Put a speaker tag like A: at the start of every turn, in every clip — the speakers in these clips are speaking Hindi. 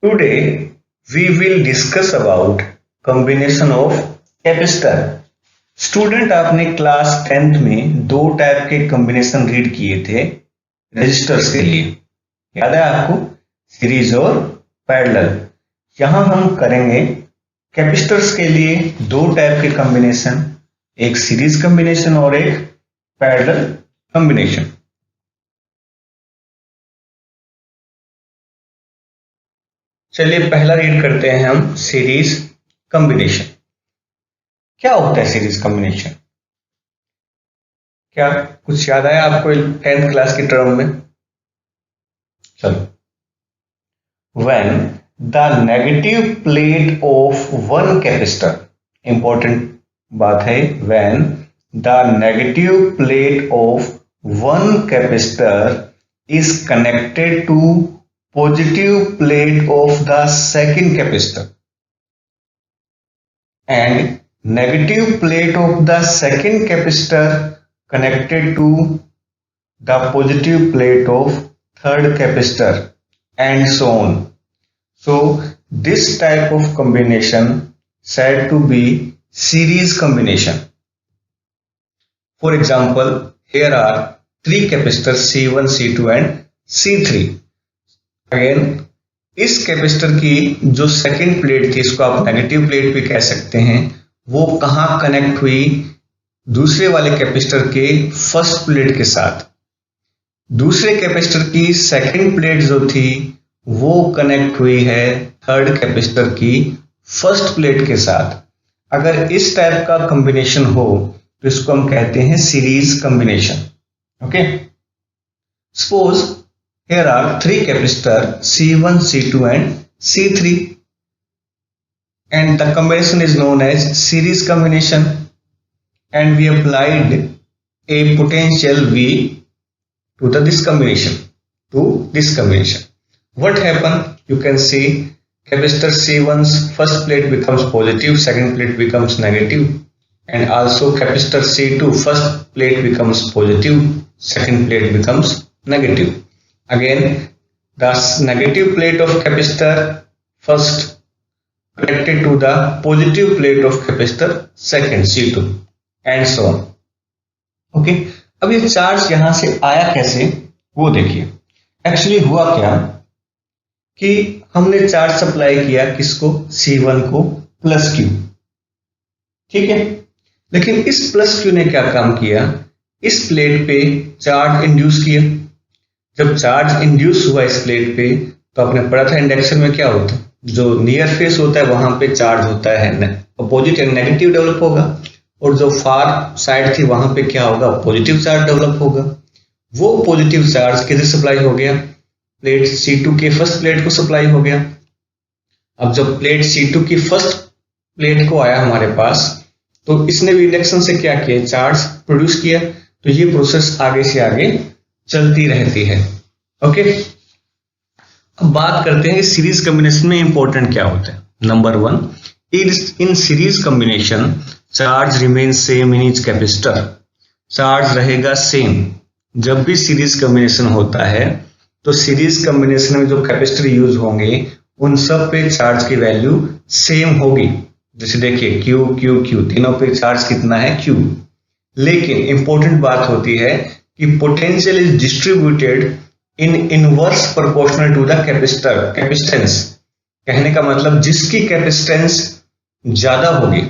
A: Today we will discuss about combination of capacitor. Student आपने क्लास 10th में दो टाइप के कॉम्बिनेशन रीड किए थे रजिस्टर्स के लिए, याद है आपको? सीरीज और पैरेलल। यहां हम करेंगे कैपेसिटर्स के लिए दो टाइप के कॉम्बिनेशन, एक सीरीज कॉम्बिनेशन और एक पैरेलल कॉम्बिनेशन। चलिए पहला रीड करते हैं हम सीरीज कॉम्बिनेशन। क्या होता है सीरीज कॉम्बिनेशन? क्या कुछ याद आया आपको 10th क्लास की टर्म में? चलो, when the negative plate of one capacitor, important बात है, when the negative plate of one capacitor is connected to positive plate of the second capacitor and negative plate of the second capacitor connected to the positive plate of third capacitor and so on. So this type of combination said to be series combination. For example, here are three capacitors C1, C2 and C3. Again इस कैपेसिटर की जो सेकेंड प्लेट थी, इसको आप नेगेटिव प्लेट भी कह सकते हैं, वो कहां कनेक्ट हुई? दूसरे वाले कैपेसिटर के फर्स्ट प्लेट के साथ। दूसरे कैपेसिटर की सेकेंड प्लेट जो थी वो कनेक्ट हुई है थर्ड कैपेसिटर की फर्स्ट प्लेट के साथ। अगर इस टाइप का कॉम्बिनेशन हो तो इसको हम कहते हैं series combination. Okay, suppose here are three capacitors C1, C2 and C3 and the combination is known as series combination, and we applied a potential V to this combination. What happened? You can see capacitor C1's first plate becomes positive, second plate becomes negative, and also capacitor C2 first plate becomes positive, second plate becomes negative. Again, the negative plate of capacitor first connected to the positive plate of capacitor second C2 and so on. Okay, अब ये चार्ज यहां से आया कैसे वो देखिए। एक्चुअली हुआ क्या कि हमने चार्ज सप्लाई किया किसको? C1 को प्लस Q, ठीक है। लेकिन इस प्लस Q ने क्या काम किया? इस प्लेट पे चार्ज इंड्यूस किया। जब चार्ज इंड्यूस हुआ इस प्लेट पे तो आपने पढ़ा था इंडक्शन में क्या होता है, जो नियर फेस होता है वहां पे चार्ज होता है अपोजिट एंड नेगेटिव डेवलप होगा, और जो फार साइड थी वहां पे क्या होगा? पॉजिटिव चार्ज डेवलप होगा। वो पॉजिटिव चार्ज किधर सप्लाई हो गया? प्लेट C2 के फर्स्ट प्लेट को सप्लाई हो गया। अब जब प्लेट C2 की फर्स्ट प्लेट को आया हमारे पास तो इसने भी इंडक्शन से क्या किया? चार्ज प्रोड्यूस किया। तो ये प्रोसेस आगे से आगे चलती रहती है। ओके, अब बात करते हैं सीरीज कॉम्बिनेशन में इंपॉर्टेंट क्या होता है। Number 1, in series combination charge remain same in each capacitor. Charge रहेगा सेम। जब भी सीरीज कॉम्बिनेशन होता है तो सीरीज कॉम्बिनेशन में जो कैपेसिटर यूज होंगे उन सब पे चार्ज की वैल्यू सेम होगी। जैसे देखिए Q Q Q, तीनों पे चार्ज कितना है? Q। लेकिन इंपॉर्टेंट बात होती है कि potential is distributed in inverse proportional to the capacitor capacitance. कहने का मतलब जिसकी कैपेसिटेंस ज्यादा होगी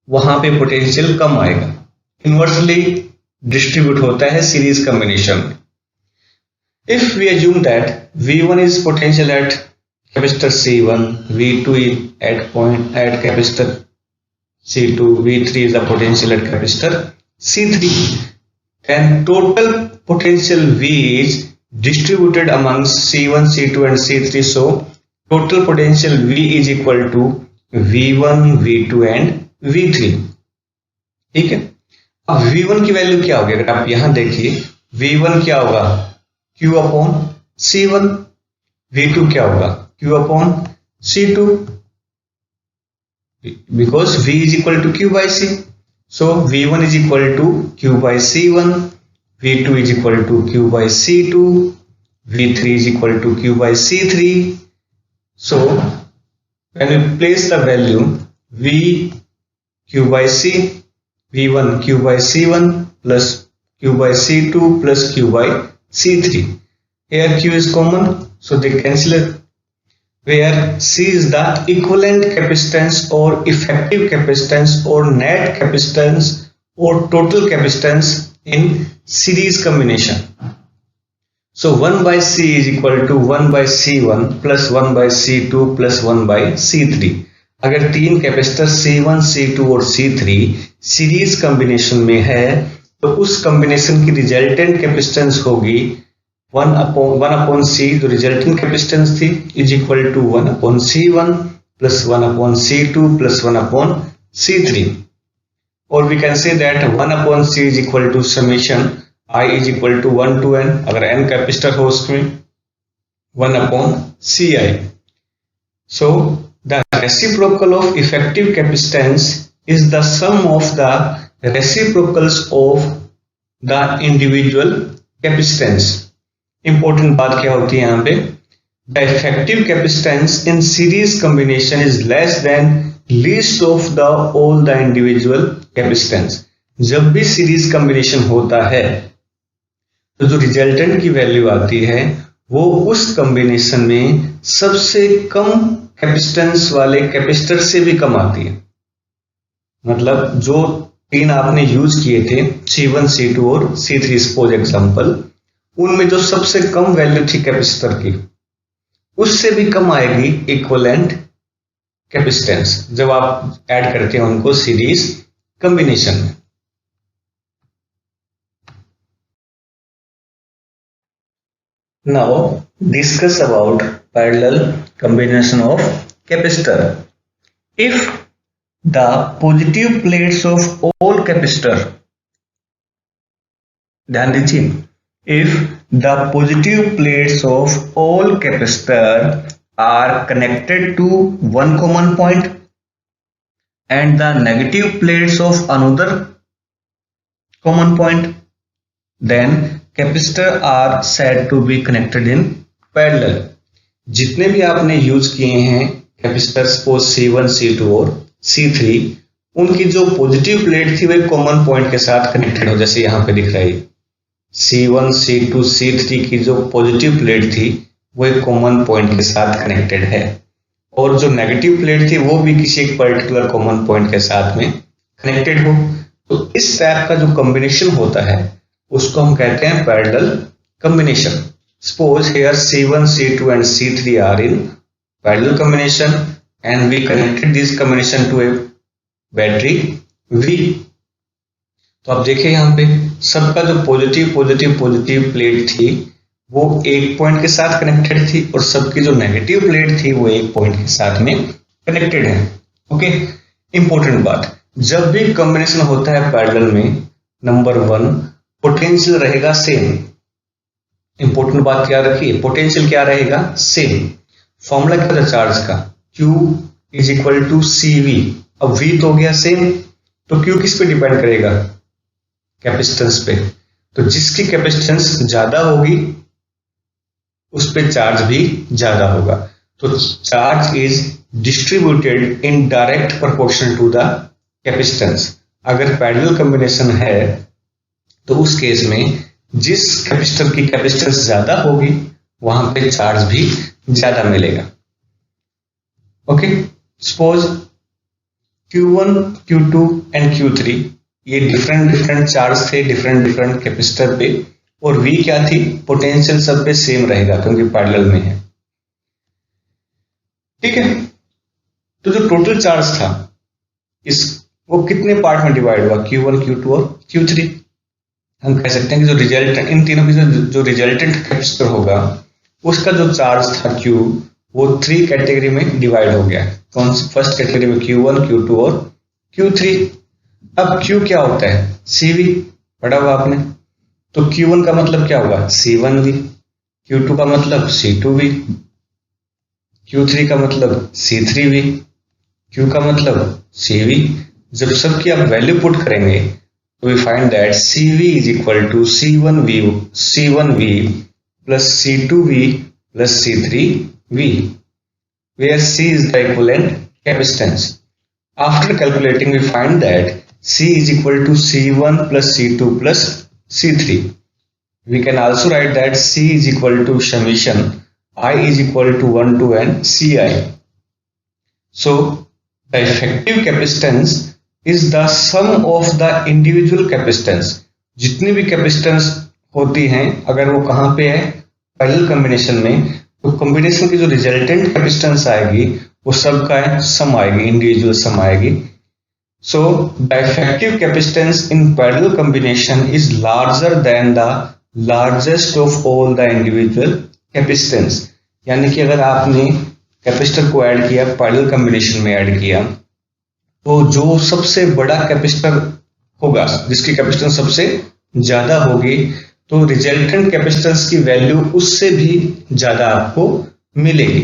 A: वहां पे पोटेंशियल कम आएगा। इनवर्सली डिस्ट्रीब्यूट होता है सीरीज कॉम्बिनेशन में। If we assume that V1 is potential at capacitor C1, V2 at capacitor C2, V3 is the potential at capacitor C3, then total potential V is distributed amongst C1, C2 and C3. So total potential V is equal to V1, V2 and V3। ठीक है, अब V1 की वैल्यू क्या होगी? अगर आप यहां देखिए V1 क्या होगा? Q upon C1। V2 क्या होगा? Q upon C2, because V is equal to Q by C. So V1 is equal to Q by C1, V2 is equal to Q by C2, V3 is equal to Q by C3 So when we place the value V Q by C, V1 Q by C1 plus Q by C2 plus Q by C3. Here Q is common, so they cancel it. Where C is the equivalent capacitance or effective capacitance or net capacitance or total capacitance in series combination. So 1 by C is equal to 1 by C1 plus 1 by C2 plus 1 by C3. अगर तीन कैपेसिटर C1, C2 और C3 सीरीज कॉम्बिनेशन में है तो उस कॉम्बिनेशन की रिजल्टेंट कैपेसिटेंस होगी 1 अपॉन C, जो रिजल्टेंट कैपेसिटेंस थी, is equal to 1 upon C1 plus 1 upon C2 plus 1 upon C3. और we can say that 1 upon C is equal to summation I is equal to 1 to n, अगर n कैपेसिटर हो उसमें 1 upon Ci. So the reciprocal of effective capacitance is the sum of the reciprocals of the individual capacitance. Important बात क्या होती है यहाँ पे? The effective capacitance in series combination is less than least of the all the individual capacitance. जब भी सीरीज कॉम्बिनेशन होता है तो जो रिजल्टेंट की वैल्यू आती है वो उस कॉम्बिनेशन में सबसे कम कैपेसिटेंस वाले कैपेसिटर से भी कम आती है. मतलब जो तीन आपने यूज किए थे C1, C2 और C3 सपोज एग्जांपल, उनमें जो सबसे कम वैल्यू थी कैपेसिटर की उससे भी कम आएगी इक्विवेलेंट कैपेसिटेंस जब आप ऐड करते हैं उनको सीरीज कॉम्बिनेशन में. Now discuss about parallel combination of capacitor. If the positive plates of all capacitor, ध्यान दीजिए, if the positive plates of all capacitor are connected to one common point and the negative plates of another common point, then capacitor are said to be connected in parallel. जितने भी आपने यूज किए हैं कैपेसिटर सपोज C1, C2 और C3, उनकी जो पॉजिटिव प्लेट थी वह कॉमन पॉइंट के साथ कनेक्टेड हो. जैसे यहाँ पे दिख रही C1, C2, C3 की जो पॉजिटिव प्लेट थी वह कॉमन पॉइंट के साथ कनेक्टेड है और जो नेगेटिव प्लेट थी वो भी किसी एक पर्टिकुलर कॉमन पॉइंट के साथ में कनेक्टेड हो. तो इस टाइप का जो कॉम्बिनेशन होता है उसको हम कहते हैं parallel combination. Suppose here C1, C2 and C3 are in parallel combination and we connected this combination to a battery V. तो आप देखिए यहाँ पे सबका जो पॉजिटिव प्लेट थी वो एक पॉइंट के साथ कनेक्टेड थी और सबकी जो नेगेटिव प्लेट थी वो एक पॉइंट के साथ में कनेक्टेड है. ओके, इंपॉर्टेंट बात, जब भी कॉम्बिनेशन होता है पैरेलल में, नंबर 1 पोटेंशियल रहेगा सेम. इंपॉर्टेंट बात क्या रखिए, पोटेंशियल क्या रहेगा, सेम. फॉर्मूला क्या था चार्ज का, Q is equal to CV. अब V तो हो गया सेम, तो Q किस पे डिपेंड करेगा, कैपेसिटेंस पे. तो जिसकी कैपेसिटेंस ज्यादा होगी उस पे चार्ज भी ज्यादा होगा. तो charge is distributed in direct proportion to the capacitance. अगर पैरेलल कॉम्बिनेशन है तो उस केस में जिस कैपेसिटर की कैपेसिटेंस ज्यादा होगी वहां पे चार्ज भी ज्यादा मिलेगा. Okay, suppose Q1, Q2 and Q3 ये डिफरेंट चार्ज थे डिफरेंट कैपेसिटर पे और V क्या थी, पोटेंशियल सब पे सेम रहेगा क्योंकि पैरेलल में है. ठीक है, तो जो टोटल चार्ज था इस वो कितने पार्ट में डिवाइड हुआ, Q1, Q2 और Q3. हम कह सकते हैं कि जो रिजल्टेंट इन तीनों की जो रिजल्टेंट कैपेसिटर होगा उसका जो चार्ज था Q वो 3 कैटेगरी में डिवाइड हो गया. कौन सी, फर्स्ट कैटेगरी में Q1, Q2 और Q3. अब Q क्या होता है, CV पढ़ा हुआ आपने. तो Q1 का मतलब क्या होगा, C1V. Q2 का मतलब C2V. Q3 का मतलब C3V. Q का मतलब CV. जब सबकी आप वैल्यू पुट करेंगे तो we find that CV is equal to C1V plus C2V plus C3V. where C is the equivalent capacitance. After calculating, we find that C is equal to C1 plus C2 plus C3. We can also write that C is equal to summation I is equal to 1 to n Ci. So the effective capacitance is the sum of the individual capacitance. जितनी भी कैपेसिटेंस होती हैं अगर वो कहाँ पे है पैरेलल कॉम्बिनेशन में, तो कॉम्बिनेशन की जो रिजल्टेंट कैपेसिटेंस आएगी वो सब का सम आएगी, इंडिविजुअल सम आएगी. So the effective capacitance in parallel combination is larger than the largest of all the individual capacitance. यानी कि अगर आपने कैपेसिटर को ऐड किया, पैरेलल कॉम्बिनेशन में ऐड किया, तो जो सबसे बड़ा कैपेसिटर होगा जिसकी कैपेसिटेंस सबसे ज्यादा होगी, तो रिजल्टेंट कैपेसिटेंस की वैल्यू उससे भी ज्यादा आपको मिलेगी.